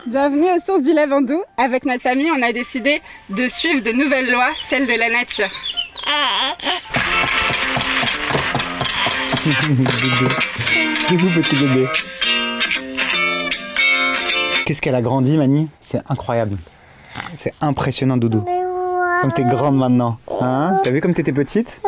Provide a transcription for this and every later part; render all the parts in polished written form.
Bienvenue aux sources du Lavandou. Avec notre famille, on a décidé de suivre de nouvelles lois, celles de la nature. Doudou, petit bébé. Qu'est-ce qu'elle a grandi, Mani? C'est incroyable. C'est impressionnant, Doudou. Comme t'es grande maintenant. Hein? T'as vu comme t'étais petite?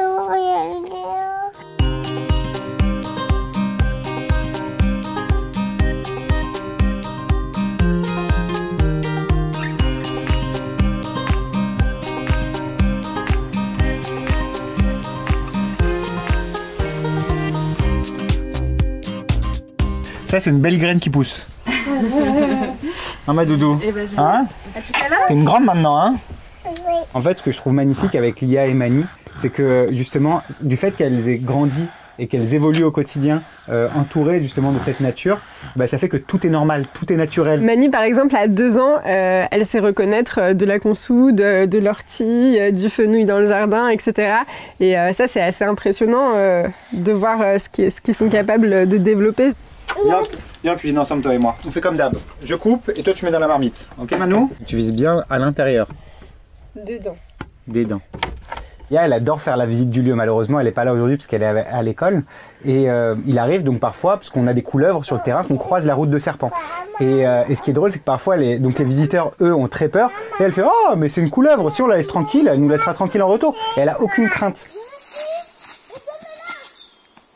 Ça, c'est une belle graine qui pousse. Hein, ma Doudou? Hein? T'es une grande maintenant, hein? En fait, ce que je trouve magnifique avec Lia et Mani, c'est que justement, du fait qu'elles aient grandi et qu'elles évoluent au quotidien, entourées justement de cette nature, bah, ça fait que tout est normal, tout est naturel. Mani, par exemple, à 2 ans, elle sait reconnaître de la consoude, de l'ortie, du fenouil dans le jardin, etc. Et ça, c'est assez impressionnant de voir ce qu'ils sont capables de développer. Viens, on cuisine ensemble, toi et moi. On fait comme d'hab. Je coupe et toi tu mets dans la marmite. Ok, Manu? Tu vises bien à l'intérieur. Dedans. Des dents. Lia, elle adore faire la visite du lieu. Malheureusement, elle n'est pas là aujourd'hui parce qu'elle est à l'école. Et il arrive donc parfois, parce qu'on a des couleuvres sur le terrain, qu'on croise la route de serpent. Et ce qui est drôle, c'est que parfois, donc les visiteurs, eux, ont très peur. Et elle fait « Oh, mais c'est une couleuvre. Si on la laisse tranquille, elle nous laissera tranquille en retour. » Et elle a aucune crainte.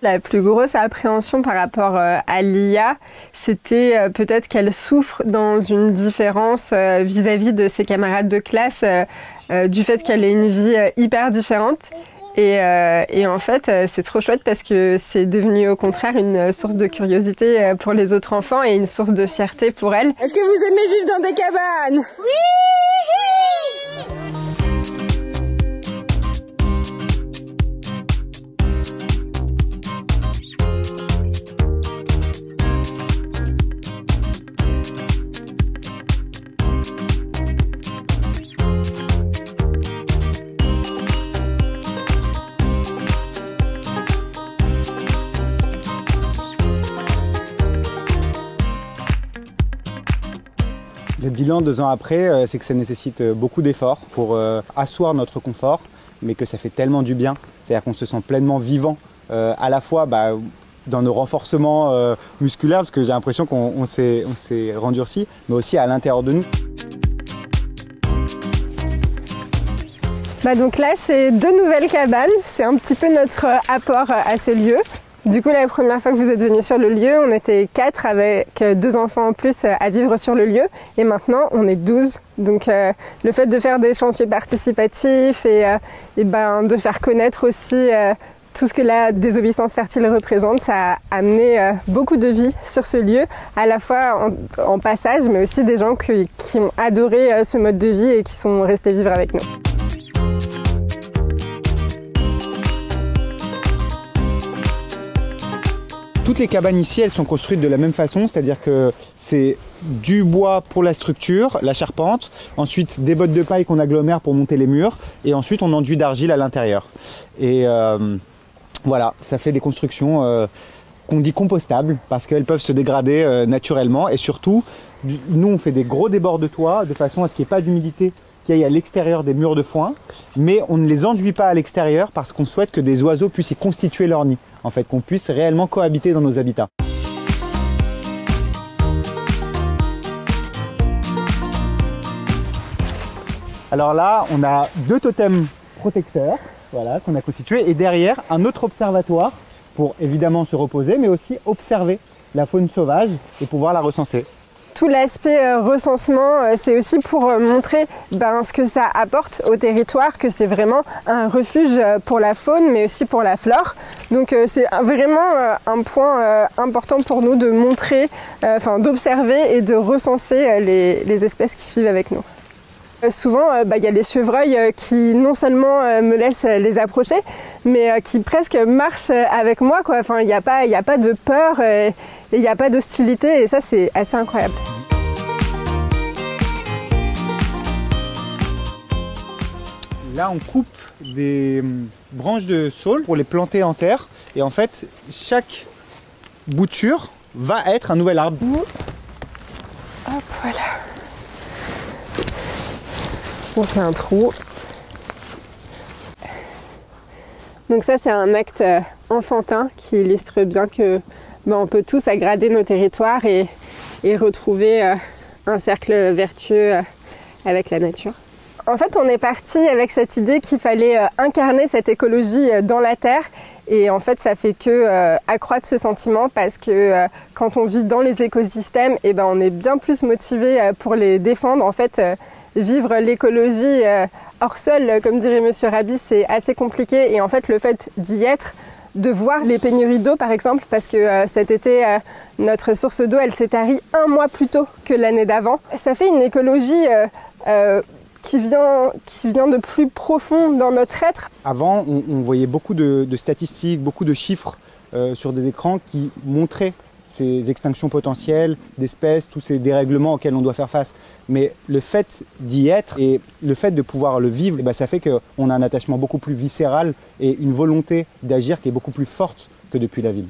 La plus grosse appréhension par rapport à Lia, c'était peut-être qu'elle souffre dans une différence vis-à-vis de ses camarades de classe, du fait qu'elle ait une vie hyper différente. Et en fait, c'est trop chouette parce que c'est devenu au contraire une source de curiosité pour les autres enfants et une source de fierté pour elle. Est-ce que vous aimez vivre dans des cabanes? Oui! Le bilan 2 ans après, c'est que ça nécessite beaucoup d'efforts pour asseoir notre confort, mais que ça fait tellement du bien. C'est-à-dire qu'on se sent pleinement vivant, à la fois dans nos renforcements musculaires, parce que j'ai l'impression qu'on s'est rendurci, mais aussi à l'intérieur de nous. Donc là, c'est 2 nouvelles cabanes. C'est un petit peu notre apport à ce lieu. Du coup, la première fois que vous êtes venus sur le lieu, on était 4 avec 2 enfants en plus à vivre sur le lieu. Et maintenant, on est 12. Donc, le fait de faire des chantiers participatifs et de faire connaître aussi tout ce que la désobéissance fertile représente, ça a amené beaucoup de vie sur ce lieu, à la fois en passage, mais aussi des gens qui ont adoré ce mode de vie et qui sont restés vivre avec nous. Toutes les cabanes ici, elles sont construites de la même façon, c'est-à-dire que c'est du bois pour la structure, la charpente, ensuite des bottes de paille qu'on agglomère pour monter les murs, et ensuite on enduit d'argile à l'intérieur. Et voilà, ça fait des constructions qu'on dit compostables, parce qu'elles peuvent se dégrader naturellement, et surtout, nous on fait des gros débords de toit, de façon à ce qu'il n'y ait pas d'humidité qui aille à l'extérieur des murs de foin, mais on ne les enduit pas à l'extérieur parce qu'on souhaite que des oiseaux puissent y constituer leur nid, en fait, qu'on puisse réellement cohabiter dans nos habitats. Alors là, on a 2 totems protecteurs, voilà, qu'on a constitués, et derrière un autre observatoire pour évidemment se reposer, mais aussi observer la faune sauvage et pouvoir la recenser. Tout l'aspect recensement, c'est aussi pour montrer ce que ça apporte au territoire, que c'est vraiment un refuge pour la faune, mais aussi pour la flore. Donc c'est vraiment un point important pour nous de montrer, d'observer et de recenser les espèces qui vivent avec nous. Souvent, y a les chevreuils qui non seulement me laissent les approcher, mais qui presque marchent avec moi, quoi. Enfin, il n'y a pas de peur et il n'y a pas d'hostilité, et ça, c'est assez incroyable. Là, on coupe des branches de saule pour les planter en terre, et en fait, chaque bouture va être un nouvel arbre. Oh, Hop, voilà. On fait un trou. Donc ça, c'est un acte enfantin qui illustre bien que on peut tous aggrader nos territoires et retrouver un cercle vertueux avec la nature. En fait, on est parti avec cette idée qu'il fallait incarner cette écologie dans la terre. Et en fait, ça fait que accroître ce sentiment parce que quand on vit dans les écosystèmes, on est bien plus motivé pour les défendre. En fait, vivre l'écologie hors sol, comme dirait Monsieur Raby, c'est assez compliqué. Et en fait, le fait d'y être, de voir les pénuries d'eau par exemple, parce que cet été, notre source d'eau, elle s'est tarie 1 mois plus tôt que l'année d'avant. Ça fait une écologie qui vient de plus profond dans notre être. Avant, on voyait beaucoup de statistiques, beaucoup de chiffres sur des écrans qui montraient ces extinctions potentielles d'espèces, tous ces dérèglements auxquels on doit faire face. Mais le fait d'y être et le fait de pouvoir le vivre, ça fait qu'on a un attachement beaucoup plus viscéral et une volonté d'agir qui est beaucoup plus forte que depuis la ville.